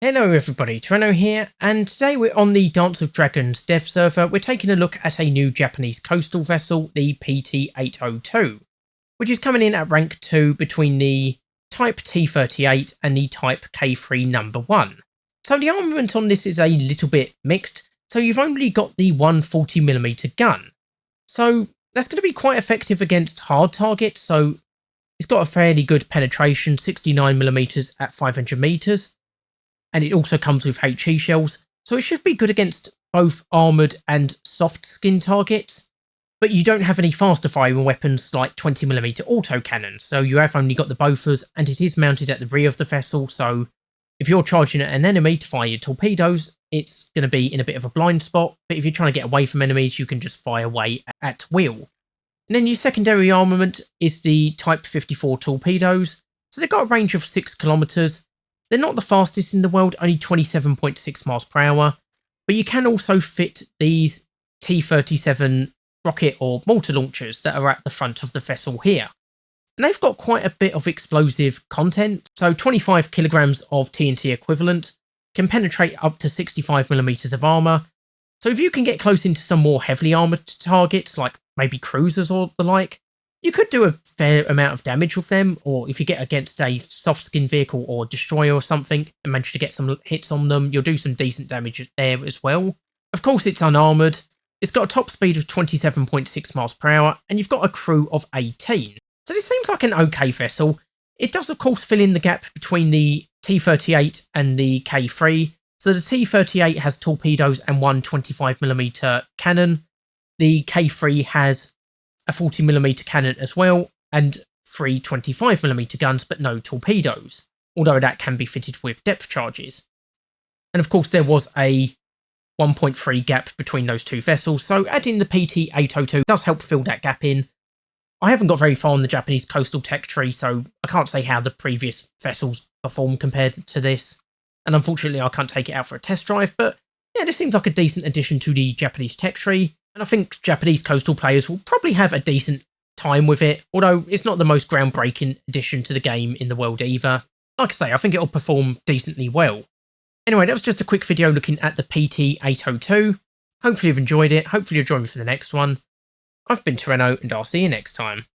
Hello everybody, Treno here, and today we're on the Dance of Dragons dev server. We're taking a look at a new Japanese coastal vessel, the PT-802, which is coming in at rank 2 between the Type T-38 and the Type K3 number 1. So the armament on this is a little bit mixed, so you've only got the 140mm gun. So that's going to be quite effective against hard targets, so it's got a fairly good penetration, 69mm at 500 meters. And it also comes with HE shells, so it should be good against both armoured and soft skin targets, but you don't have any faster firing weapons like 20mm autocannons, so you have only got the Bofors, and it is mounted at the rear of the vessel, so if you're charging at an enemy to fire your torpedoes, it's going to be in a bit of a blind spot, but if you're trying to get away from enemies, you can just fire away at will. And then your secondary armament is the Type 54 torpedoes, so they've got a range of 6 kilometers. They're not the fastest in the world, only 27.6 miles per hour, but you can also fit these T-37 rocket or mortar launchers that are at the front of the vessel here. And they've got quite a bit of explosive content, so 25 kilograms of TNT equivalent, can penetrate up to 65mm of armour. So if you can get close into some more heavily armoured targets, like maybe cruisers or the like, you could do a fair amount of damage with them, or if you get against a soft skin vehicle or destroyer or something and manage to get some hits on them, you'll do some decent damage there as well. Of course, it's unarmoured. It's got a top speed of 27.6 miles per hour, and you've got a crew of 18. So this seems like an okay vessel. It does, of course, fill in the gap between the T-38 and the K3. So the T-38 has torpedoes and one 25mm cannon. The K3 has a 40mm cannon as well, and 3 25mm guns, but no torpedoes, although that can be fitted with depth charges. And of course, there was a 1.3 gap between those two vessels, so adding the PT-802 does help fill that gap in. I haven't got very far on the Japanese coastal tech tree, so I can't say how the previous vessels perform compared to this, and unfortunately I can't take it out for a test drive, but yeah, this seems like a decent addition to the Japanese tech tree. And I think Japanese coastal players will probably have a decent time with it, although it's not the most groundbreaking addition to the game in the world either. Like I say, I think it'll perform decently well. Anyway, that was just a quick video looking at the PT-802. Hopefully you've enjoyed it, hopefully you'll join me for the next one. I've been Treno, and I'll see you next time.